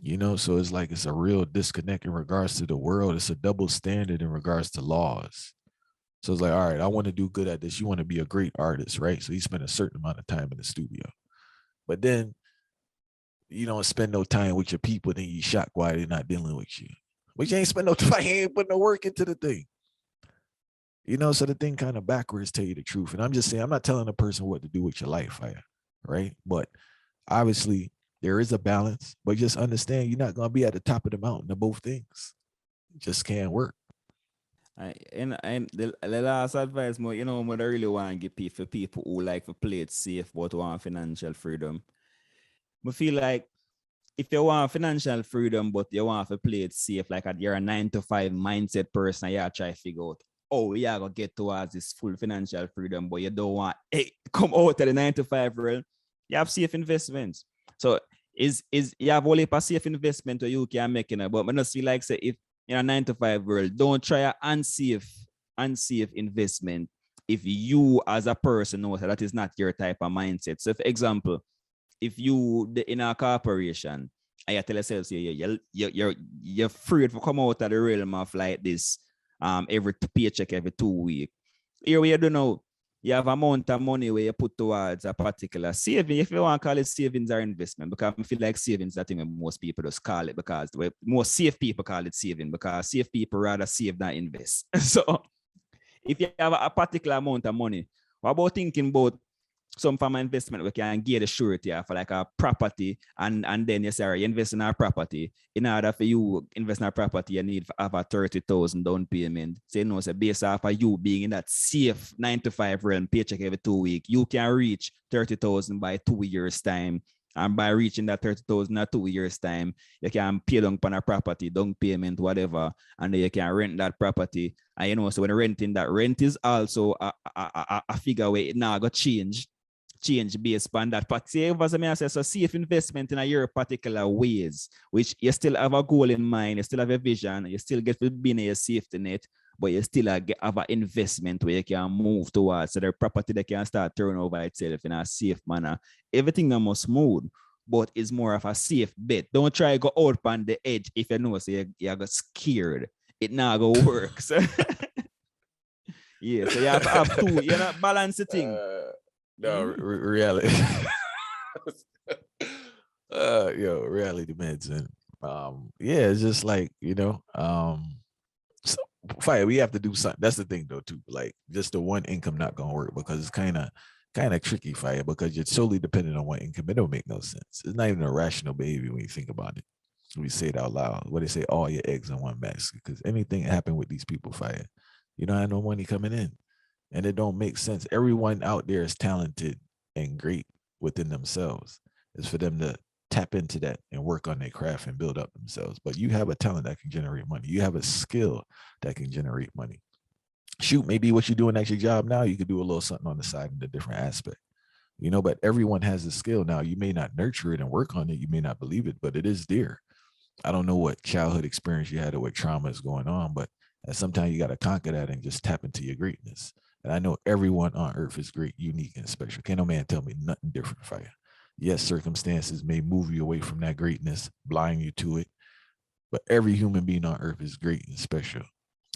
You know, so it's like it's a real disconnect in regards to the world. It's a double standard in regards to laws. So it's like, all right, I want to do good at this. You want to be a great artist, right? So you spend a certain amount of time in the studio. But then you don't spend no time with your people, then you shock why they're not dealing with you. But you ain't spend no time, you ain't putting no work into the thing. You know, so the thing kind of backwards tell you the truth. And I'm just saying, I'm not telling a person what to do with your life, right? But obviously there is a balance, but just understand you're not going to be at the top of the mountain of both things. It just can't work. And the last advice, more, what I really want to give people who like to play it safe but want financial freedom. I feel like if you want financial freedom but you want to play it safe, like you're a 9 to 5 mindset person, you try to figure out, oh, yeah, gonna get towards this full financial freedom, but you don't want come out of the 9 to 5 realm. You have safe investments. So is you have only a safe investment or you can make it, but I just feel like say if in a 9 to 5 world, don't try an unsafe investment if you as a person know that is not your type of mindset. So for example, if you in a corporation and you tell yourself, you're afraid to come out of the realm of like this every paycheck every 2 weeks. Here we do now, you have amount of money where you put towards a particular saving, if you want to call it savings or investment, because I feel like savings, I think most people just call it, because most safe people call it saving, because safe people rather save than invest. So if you have a particular amount of money, what about thinking about some form of investment we can get the surety for like a property, and then you say, you invest in our property. In order for you invest in our property, you need to have a 30,000 down payment. So, so based off of you being in that safe 9 to 5 realm, paycheck every 2 weeks, you can reach 30,000 by 2 years time. And by reaching that 30,000 in 2 years time, you can pay down on a property, down payment, whatever, and then you can rent that property. And so when renting, that rent is also a figure where it now got change based on that. But so safe investment in your particular ways, which you still have a goal in mind, you still have a vision, you still get to be in a safety net, but you still have an investment where you can move towards, so the property that can start turning over itself in a safe manner. Everything that must smooth, but it's more of a safe bet. Don't try to go out on the edge if you know, so you got scared. It now go work. So yeah, so you have two, you're not balance the thing. Reality. Reality demands. And it's just like, so, fire, we have to do something. That's the thing though too, like just the one income not gonna work, because it's kind of tricky, fire, because you're solely dependent on one income. It don't make no sense. It's not even a rational behavior when you think about it. We say it out loud. What they say, all your eggs in one basket, because anything happen with these people, fire, you don't have no money coming in. And it don't make sense. Everyone out there is talented and great within themselves. It's for them to tap into that and work on their craft and build up themselves. But you have a talent that can generate money. You have a skill that can generate money. Shoot, maybe what you're doing at your job now, you could do a little something on the side in a different aspect. But everyone has a skill. Now, you may not nurture it and work on it. You may not believe it, but it is there. I don't know what childhood experience you had or what trauma is going on, but sometimes you got to conquer that and just tap into your greatness. And I know everyone on earth is great, unique, and special. Can't no man tell me nothing different, fire. Yes, circumstances may move you away from that greatness, blind you to it, but every human being on earth is great and special.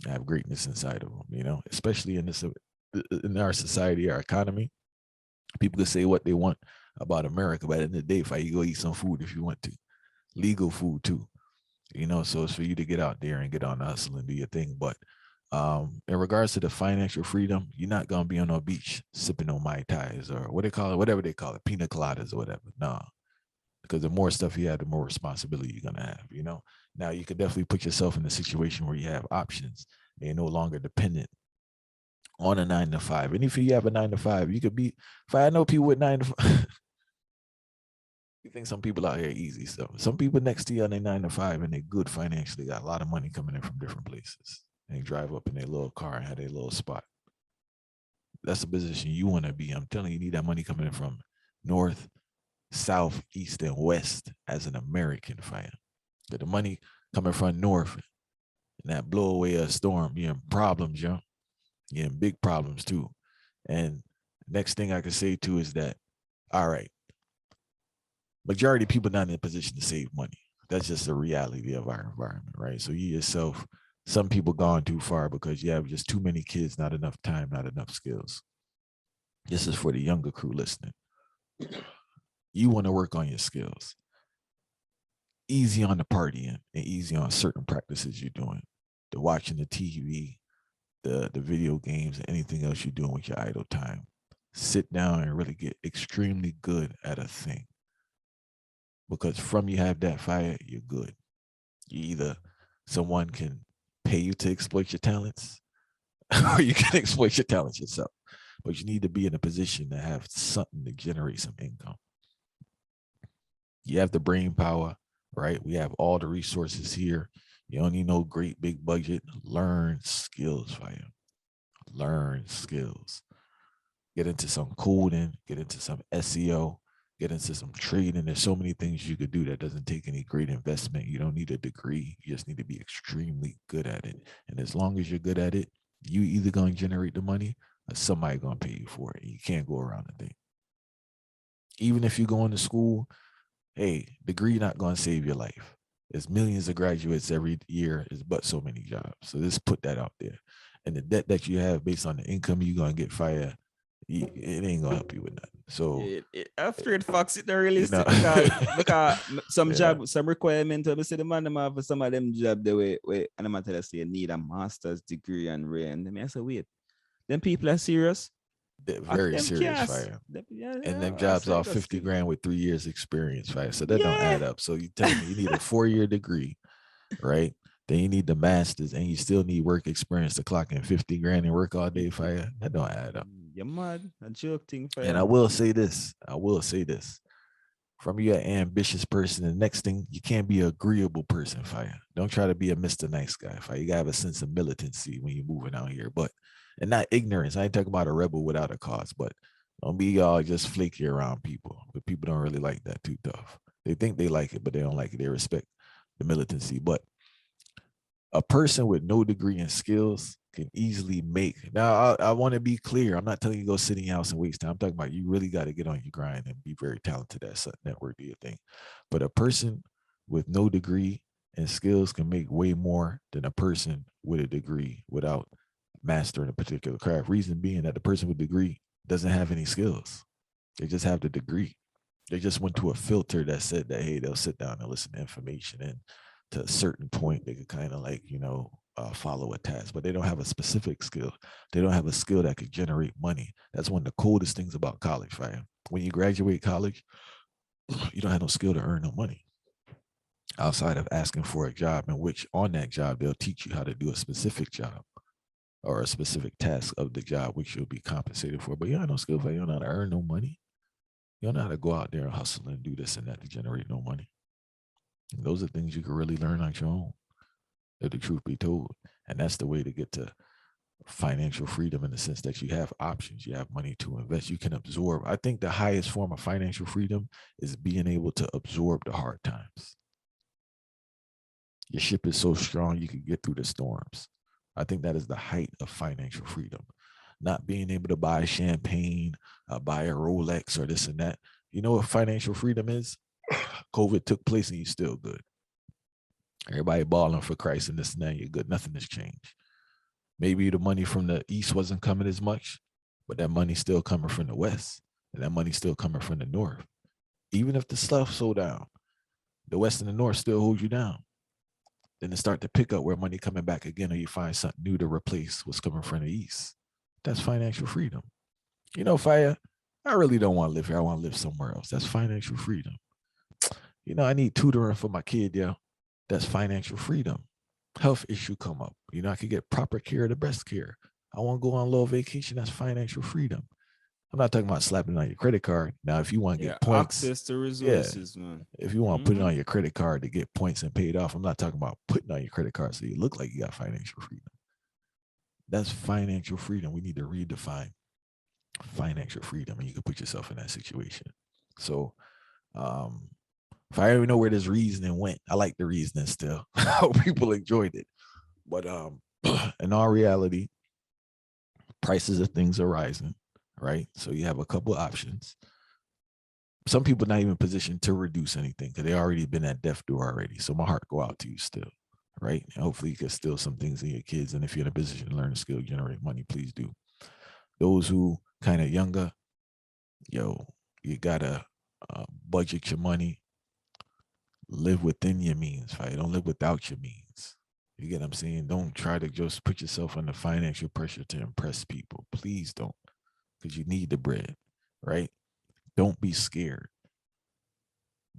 I have greatness inside of them, especially in our society, our economy. People can say what they want about America, but at the end of the day, if you go eat some food if you want to, legal food too, so it's for you to get out there and get on the hustle and do your thing. But in regards to the financial freedom, you're not gonna be on a beach sipping on Mai Tais or whatever they call it, pina coladas or whatever. No, because the more stuff you have, the more responsibility you're gonna have. Now you can definitely put yourself in a situation where you have options and you're no longer dependent on a 9 to 5. And if you have a 9 to 5, you could be. If I know people with 9 to 5. You think some people out here easy stuff. Some people next to you on their 9 to 5 and they're good financially, got a lot of money coming in from different places. And they drive up in their little car and have their little spot. That's the position you want to be. I'm telling you, you need that money coming in from north, south, east, and west as an American, fire. But the money coming from north and that blow away a storm, you're in problems, You're in big problems too. And next thing I can say too is that, all right, majority of people not in a position to save money. That's just the reality of our environment, right? So you yourself, some people gone too far because you have just too many kids, not enough time, not enough skills. This is for the younger crew listening. You want to work on your skills. Easy on the partying and easy on certain practices you're doing. The watching the TV, the video games, and anything else you're doing with your idle time. Sit down and really get extremely good at a thing. Because from you have that fire, you're good. You either someone can pay you to exploit your talents, or you can exploit your talents yourself. But you need to be in a position to have something to generate some income. You have the brain power, right? We have all the resources here. You don't need no great big budget. Learn skills, fire. Learn skills. Get into some coding, get into some SEO, get into some trading. There's so many things you could do that doesn't take any great investment. You don't need a degree. You just need to be extremely good at it. And as long as you're good at it, you either going to generate the money or somebody going to pay you for it. You can't go around the thing. Even if you're going to school, hey, degree not going to save your life. There's millions of graduates every year, is but so many jobs. So just put that out there. And the debt that you have based on the income you're going to get fired, it ain't gonna help you with that. So After it facts it not you know, realistic because some yeah, job, some requirement of say the man them have for some of them job the way and I'm tell us you need a master's degree and and I say wait, them people are serious. they're I very them serious, cast. fire. And them Yeah, I jobs say are that's 50 still grand with 3 years experience, right? So that don't yeah. add up. So you telling me you need a 4-year degree, right? Then you need the masters and you still need work experience to clock in 50 grand and work all day, fire. That don't add up. You mad? A joke thing for And you. I will say this. From you an ambitious person, the next thing you can't be an agreeable person, fire. Don't try to be a Mr. Nice Guy, fire. You gotta have a sense of militancy when you're moving out here, but and not ignorance. I ain't talking about a rebel without a cause, but don't be all just flaky around people. But people don't really like that too tough. They think they like it, but they don't like it. They respect the militancy. But a person with no degree in skills can easily make. Now, I want to be clear. I'm not telling you go sit in your house and waste time. I'm talking about you really got to get on your grind and be very talented at network, do your thing. But a person with no degree and skills can make way more than a person with a degree without mastering a particular craft. Reason being that the person with degree doesn't have any skills. They just have the degree. They just went to a filter that said that, hey, they'll sit down and listen to information. And to a certain point, they could kind of like, follow a task, but they don't have a specific skill. They don't have a skill that could generate money. That's one of the coldest things about college, right? When you graduate college, you don't have no skill to earn no money outside of asking for a job, in which on that job, they'll teach you how to do a specific job or a specific task of the job, which you'll be compensated for. But you don't have no skill for it. You don't know how to earn no money. You don't know how to go out there and hustle and do this and that to generate no money. And those are things you can really learn on your own, if the truth be told. And that's the way to get to financial freedom, in the sense that you have options, you have money to invest, you can absorb. I think the highest form of financial freedom is being able to absorb the hard times. Your ship is so strong you can get through the storms. I think that is the height of financial freedom. Not being able to buy champagne, buy a Rolex or this and that. You know what financial freedom is? COVID took place and you're still good. Everybody balling for Christ and this and that, you're good. Nothing has changed. Maybe the money from the East wasn't coming as much, but that money's still coming from the West. And that money's still coming from the North. Even if the stuff slow down, the West and the North still hold you down. Then it start to pick up where money coming back again, or you find something new to replace what's coming from the East. That's financial freedom. You know, Fire, I really don't want to live here. I want to live somewhere else. That's financial freedom. You know, I need tutoring for my kid, yo. That's financial freedom. Health issue come up. You know, I could get proper care, the best care. I want to go on a little vacation. That's financial freedom. I'm not talking about slapping on your credit card. Now, if you want to get points, access to yeah. resources, man. If you want to put it on your credit card to get points and paid off, I'm not talking about putting on your credit card so you look like you got financial freedom. That's financial freedom. We need to redefine financial freedom, and you can put yourself in that situation. So, if I ever know where this reasoning went, I like the reasoning still. I hope people enjoyed it. But in all reality, prices of things are rising, right? So you have a couple options. Some people not even positioned to reduce anything because they already been at death door already. So my heart go out to you still, right? And hopefully you can steal some things in your kids. And if you're in a position to learn a skill, generate money, please do. Those who kind of younger, yo, you gotta budget your money, live within your means, right? Don't live without your means. You get what I'm saying? Don't try to just put yourself under financial pressure to impress people. Please don't, because you need the bread, right? Don't be scared.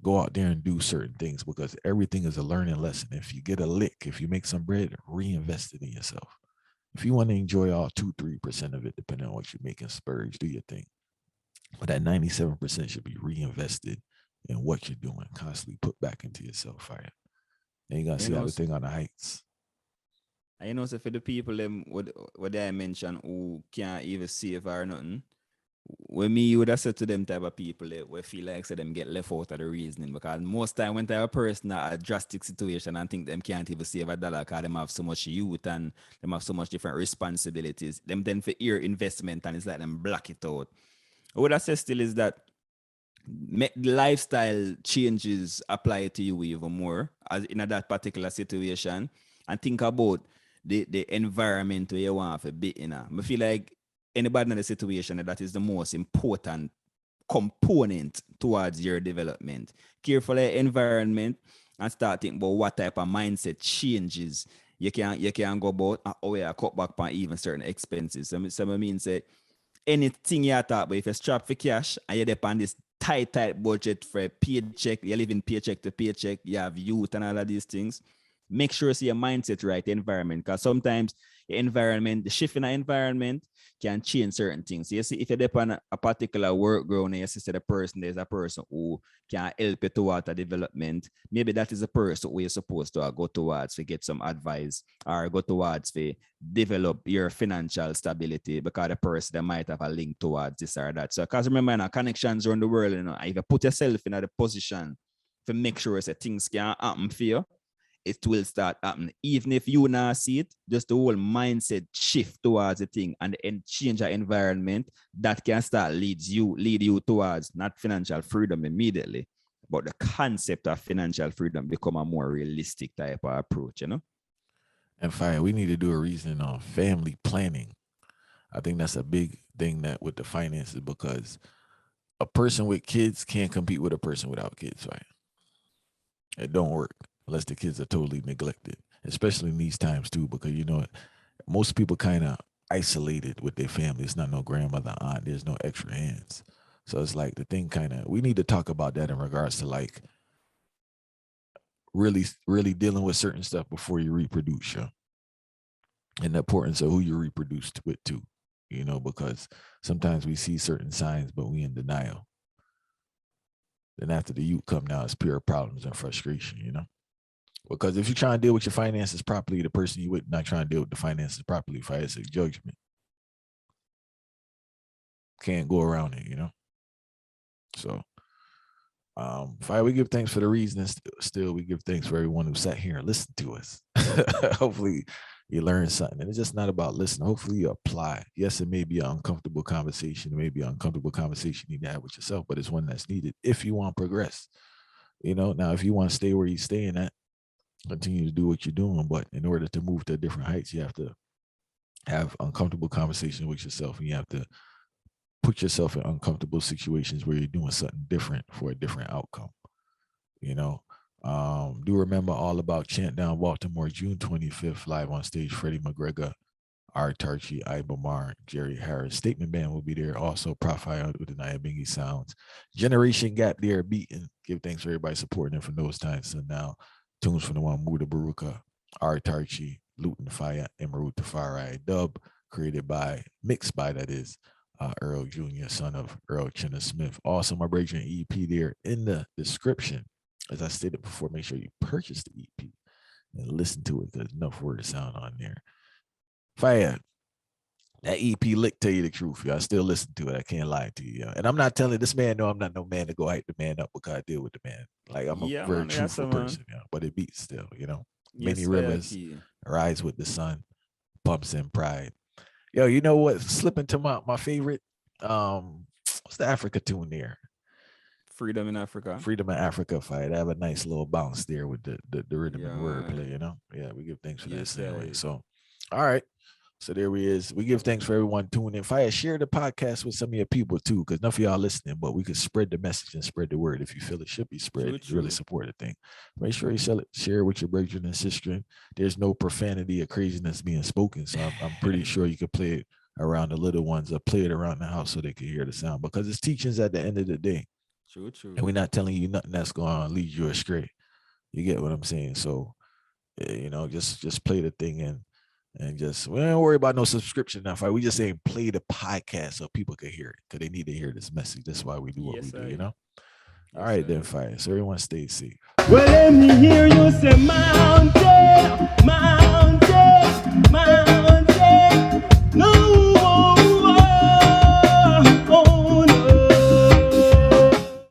Go out there and do certain things, because everything is a learning lesson. If you get a lick, if you make some bread, reinvest it in yourself. If you want to enjoy all 2-3% of it, depending on what you're making, spurge, do your thing. But that 97% should be reinvested in what you're doing, constantly put back into yourself, fire. And you're gonna see everything on the heights. I know, so for the people them what I mentioned who can't even save or nothing, when me would have said to them type of people we feel like so them get left out of the reasoning, because most time when type of person at a drastic situation and think them can't even save a dollar because them have so much youth and them have so much different responsibilities, them then for ear investment and it's like them block it out. What I say still is that make the lifestyle changes apply to you even more as in that particular situation, and think about the environment where you want to be in. I feel like anybody in the situation that is the most important component towards your development. Care for the environment and start thinking about what type of mindset changes you can go about how you cut back on even certain expenses. So I mean say anything you talk about, if you strap for cash and you depend this tight budget for a paycheck, you live in paycheck to paycheck, you have youth and all of these things, make sure see your mindset right, the environment, because sometimes the environment, the shift in the environment can change certain things. So you see, if you depend on a particular work ground and you see the person, there's a person who can help you towards the development, maybe that is a person who you're supposed to go towards to get some advice or go towards to develop your financial stability, because the person that might have a link towards this or that. So because remember, now, connections around the world, if you put yourself in a position to make sure that things can happen for you, it will start happening. Even if you not see it, just the whole mindset shift towards the thing and change the environment, that can start lead you towards not financial freedom immediately, but the concept of financial freedom become a more realistic type of approach, And fine, we need to do a reason on family planning. I think that's a big thing that with the finances, because a person with kids can't compete with a person without kids, right? It don't work unless the kids are totally neglected, especially in these times too, because most people kind of isolated with their family. It's not no grandmother, aunt, there's no extra hands. So it's like the thing we need to talk about that in regards to like really, really dealing with certain stuff before you reproduce, and the importance of who you reproduce with too, because sometimes we see certain signs, but we in denial. Then after the youth come now, it's pure problems and frustration, Because if you try and deal with your finances properly, the person you with not trying to deal with the finances properly, if I had a judgment, can't go around it, So, we give thanks for the reasons. Still, we give thanks for everyone who sat here and listened to us. Hopefully, you learned something, and it's just not about listening. Hopefully, you apply. Yes, it may be an uncomfortable conversation. It may be an uncomfortable conversation you need to have with yourself, but it's one that's needed if you want to progress. Now if you want to stay where you're staying at, continue to do what you're doing, but in order to move to different heights, you have to have uncomfortable conversations with yourself, and you have to put yourself in uncomfortable situations where you're doing something different for a different outcome. Do remember all about Chant Down Baltimore, June 25th, live on stage. Freddie McGregor, Autarchii, Ibamar, Jerry Harris. Statement Band will be there. Also, Profile with the Nyabingi Sounds. Generation Gap there beating. Give thanks for everybody supporting them from those times. So now, tunes from the one Muda Baruka, Autarchii, Luton Fire, Emerald Tafari, dub mixed by that is Earl Jr., son of Earl Chinna Smith. Also, my Brethren EP there in the description. As I stated before, make sure you purchase the EP and listen to it, because enough word sound on there. Fire. That EP lick, tell you the truth, y'all. I still listen to it. I can't lie to you, and I'm not telling this man, no, I'm not no man to go hype the man up because I deal with the man. Like, I'm a very truthful person, but it beats still, Many rivers rise with the sun, pumps in pride. Yo, you know what? Slipping to my favorite, what's the Africa tune there? Freedom in Africa. Freedom in Africa fight. I have a nice little bounce there with the rhythm and wordplay, Yeah, we give thanks for that same way. So, all right. So there he is. We give thanks for everyone tuning in. Fire, share the podcast with some of your people too, because none of y'all listening, but we could spread the message and spread the word. If you feel it should be spread, you really support the thing. Make sure you share with your brethren and sister. There's no profanity or craziness being spoken, so I'm pretty sure you could play it around the little ones or play it around the house so they can hear the sound, because it's teachings at the end of the day. True. And we're not telling you nothing that's going to lead you astray. You get what I'm saying? So, just play the thing and just, we don't worry about no subscription now. We just saying play the podcast so people can hear it, because they need to hear this message. That's why we do what we do, All right, then, Fire. So everyone stay safe. Well, let me hear you say mountain.